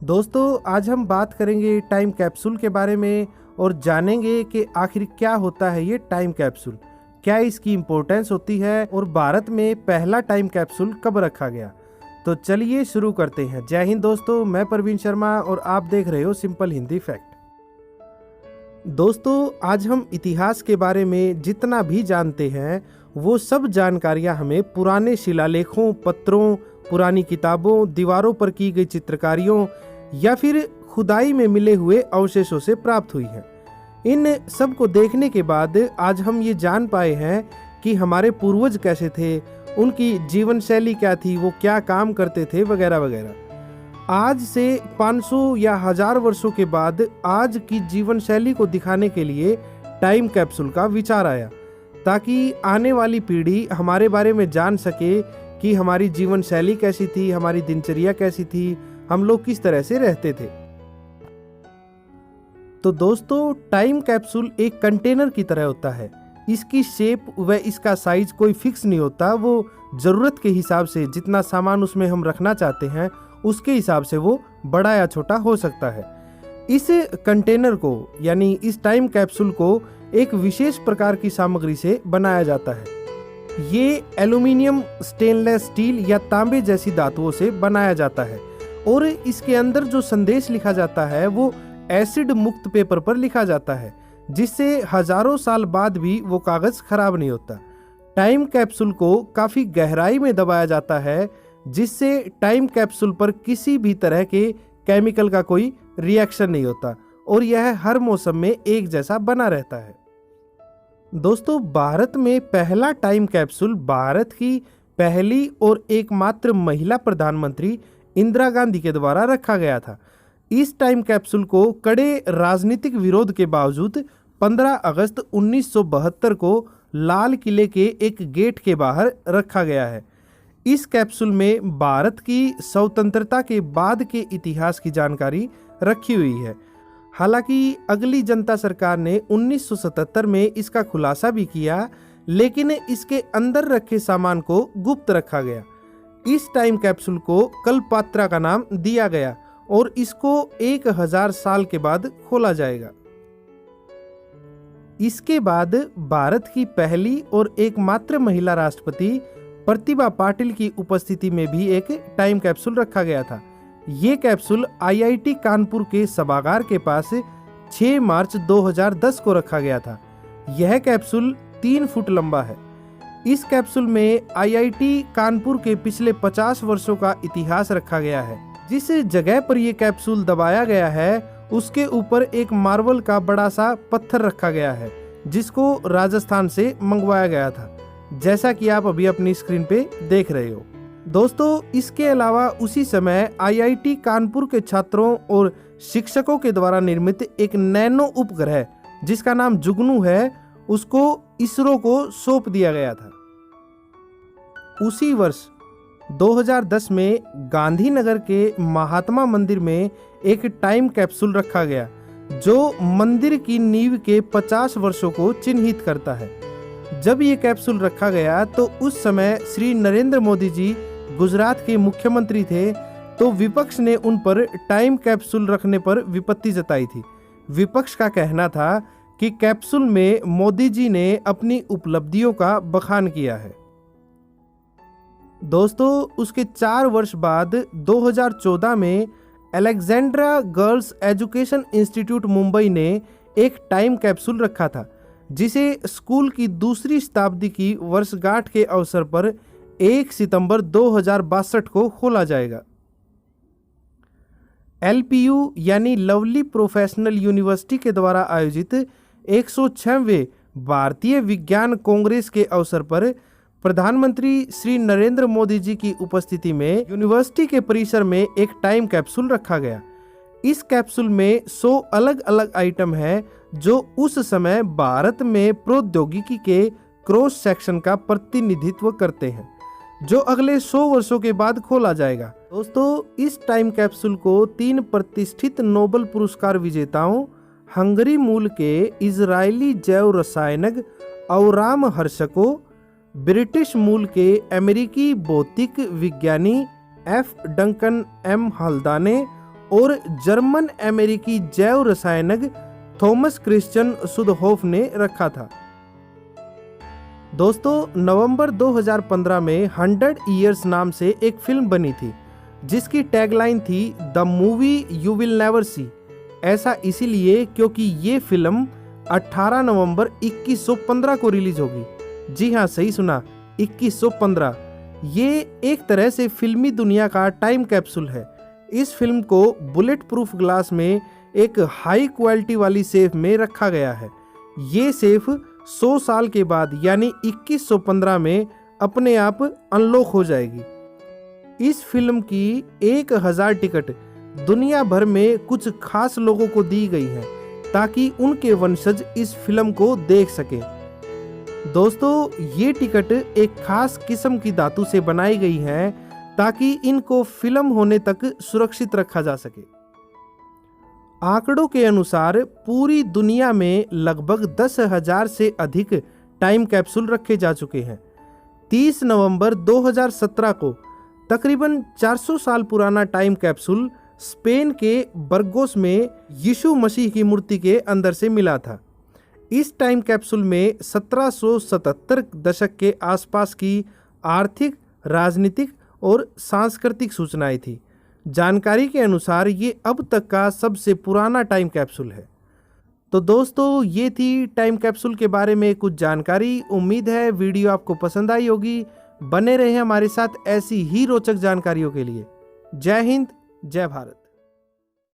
दोस्तों आज हम बात करेंगे टाइम कैप्सूल के बारे में और जानेंगे कि आखिर क्या होता है ये टाइम कैप्सूल, क्या इसकी इम्पोर्टेंस होती है और भारत में पहला टाइम कैप्सूल कब रखा गया। तो चलिए शुरू करते हैं। जय हिंद दोस्तों, मैं प्रवीण शर्मा और आप देख रहे हो सिंपल हिंदी फैक्ट। दोस्तों आज हम इतिहास के बारे में जितना भी जानते हैं वो सब जानकारियां हमें पुराने शिलालेखों, पत्रों, पुरानी किताबों, दीवारों पर की गई चित्रकारियों या फिर खुदाई में मिले हुए अवशेषों से प्राप्त हुई है। इन सब को देखने के बाद आज हम ये जान पाए हैं कि हमारे पूर्वज कैसे थे, उनकी जीवन शैली क्या थी, वो क्या काम करते थे वगैरह वगैरह। आज से 500 या 1000 वर्षों के बाद आज की जीवन शैली को दिखाने के लिए टाइम कैप्सूल का विचार आया, ताकि आने वाली पीढ़ी हमारे बारे में जान सके कि हमारी जीवन शैली कैसी थी, हमारी दिनचर्या कैसी थी, हम लोग किस तरह से रहते थे। तो दोस्तों टाइम कैप्सूल एक कंटेनर की तरह होता है। इसकी शेप व इसका साइज कोई फिक्स नहीं होता, वो जरूरत के हिसाब से जितना सामान उसमें हम रखना चाहते हैं उसके हिसाब से वो बड़ा या छोटा हो सकता है। इस कंटेनर को यानी इस टाइम कैप्सूल को एक विशेष प्रकार की सामग्री से बनाया जाता है। ये एल्यूमिनियम, स्टेनलेस स्टील या तांबे जैसी धातुओं से बनाया जाता है और इसके अंदर जो संदेश लिखा जाता है वो एसिड मुक्त पेपर पर लिखा जाता है, जिससे हजारों साल बाद भी वो कागज खराब नहीं होता। टाइम कैप्सूल को काफी गहराई में दबाया जाता है, जिससे टाइम कैप्सूल पर किसी भी तरह के केमिकल का कोई रिएक्शन नहीं होता और यह हर मौसम में एक जैसा बना रहता है। दोस्तों भारत में पहला टाइम कैप्सूल भारत की पहली और एकमात्र महिला प्रधानमंत्री इंदिरा गांधी के द्वारा रखा गया था। इस टाइम कैप्सूल को कड़े राजनीतिक विरोध के बावजूद 15 अगस्त 1972 को लाल किले के एक गेट के बाहर रखा गया है। इस कैप्सूल में भारत की स्वतंत्रता के बाद के इतिहास की जानकारी रखी हुई है। हालांकि अगली जनता सरकार ने 1977 में इसका खुलासा भी किया, लेकिन इसके अंदर रखे सामान को गुप्त रखा गया। इस टाइम कैप्सूल को कल्पत्रा का नाम दिया गया और इसको 1000 साल के बाद खोला जाएगा। इसके बाद भारत की पहली और एकमात्र महिला राष्ट्रपति प्रतिभा पाटिल की उपस्थिति में भी एक टाइम कैप्सूल रखा गया था। ये कैप्सूल आईआईटी कानपुर के सभागार के पास 6 मार्च 2010 को रखा गया था। यह कैप्सूल 3 फुट लंबा है। इस कैप्सूल में आईआईटी कानपुर के पिछले 50 वर्षों का इतिहास रखा गया है। जिस जगह पर यह कैप्सूल दबाया गया है उसके ऊपर एक मार्बल का बड़ा सा पत्थर रखा गया है, जिसको राजस्थान से मंगवाया गया था, जैसा कि आप अभी अपनी स्क्रीन पे देख रहे हो। दोस्तों इसके अलावा उसी समय आईआईटी कानपुर के छात्रों और शिक्षकों के द्वारा निर्मित एक नैनो उपग्रह जिसका नाम जुगनू है, उसको इसरो को सौंप दिया गया था। उसी वर्ष 2010 में गांधीनगर के महात्मा मंदिर में एक टाइम कैप्सूल रखा गया, जो मंदिर की नींव के 50 वर्षों को चिन्हित करता है। जब ये कैप्सूल रखा गया तो उस समय श्री नरेंद्र मोदी जी गुजरात के मुख्यमंत्री थे, तो विपक्ष ने उन पर टाइम कैप्सूल रखने पर विपत्ति जताई थी। विपक्ष का कहना था कि कैप्सूल में मोदी जी ने अपनी उपलब्धियों का बखान किया है। दोस्तों उसके 4 वर्ष बाद 2014 में Alexandra girls education institute Mumbai ने एक टाइम कैप्सूल रखा था, जिसे स्कूल की दूसरी शताब्दी की वर्षगांठ के अवसर पर 1 सितंबर 2062 को खोला जाएगा। एलपीयू यानी लवली प्रोफेशनल यूनिवर्सिटी के द्वारा आयोजित 106वें भारतीय विज्ञान कांग्रेस के अवसर पर प्रधानमंत्री श्री नरेंद्र मोदी जी की उपस्थिति में यूनिवर्सिटी के परिसर में एक टाइम कैप्सूल रखा गया। इस कैप्सूल में 100 अलग अलग आइटम है जो उस समय भारत में प्रौद्योगिकी के क्रॉस सेक्शन का प्रतिनिधित्व करते हैं, जो अगले 100 वर्षों के बाद खोला जाएगा। दोस्तों इस टाइम कैप्सूल को 3 प्रतिष्ठित नोबेल पुरस्कार विजेताओं, हंगरी मूल के इजरायली जैव रसायनज्ञ औराम हर्शको, ब्रिटिश मूल के अमेरिकी भौतिक विज्ञानी एफ डंकन एम हल्दाने और जर्मन अमेरिकी जैव रसायनज्ञ थॉमस क्रिश्चियन सुडहोफ ने रखा था। दोस्तों, नवंबर 2015 में 100 ईयर्स नाम से एक फिल्म बनी थी जिसकी टैगलाइन थी the movie you will never see. ऐसा इसीलिए क्योंकि ये फिल्म 18 नवंबर 2115 को रिलीज होगी। जी हाँ, सही सुना, 2115। ये एक तरह से फिल्मी दुनिया का टाइम कैप्सूल है। इस फिल्म को बुलेट प्रूफ ग्लास में एक हाई क्वालिटी वाली सेफ में रखा गया है। ये सेफ 100 साल के बाद यानी 2115 में अपने आप अनलॉक हो जाएगी। इस फिल्म की 1000 टिकट दुनिया भर में कुछ खास लोगों को दी गई हैं ताकि उनके वंशज इस फिल्म को देख सके। दोस्तों, ये टिकट एक खास किस्म की धातु से बनाई गई हैं ताकि इनको फिल्म होने तक सुरक्षित रखा जा सके। आंकड़ों के अनुसार पूरी दुनिया में लगभग 10,000 से अधिक टाइम कैप्सूल रखे जा चुके हैं। 30 नवंबर 2017 को तकरीबन 400 साल पुराना टाइम कैप्सूल स्पेन के बर्गोस में यीशु मसीह की मूर्ति के अंदर से मिला था। इस टाइम कैप्सूल में 1777 दशक के आसपास की आर्थिक, राजनीतिक और सांस्कृतिक सूचनाएं थी। जानकारी के अनुसार ये अब तक का सबसे पुराना टाइम कैप्सूल है। तो दोस्तों, ये थी टाइम कैप्सूल के बारे में कुछ जानकारी। उम्मीद है वीडियो आपको पसंद आई होगी। बने रहें हमारे साथ ऐसी ही रोचक जानकारियों के लिए। जय हिंद, जय भारत।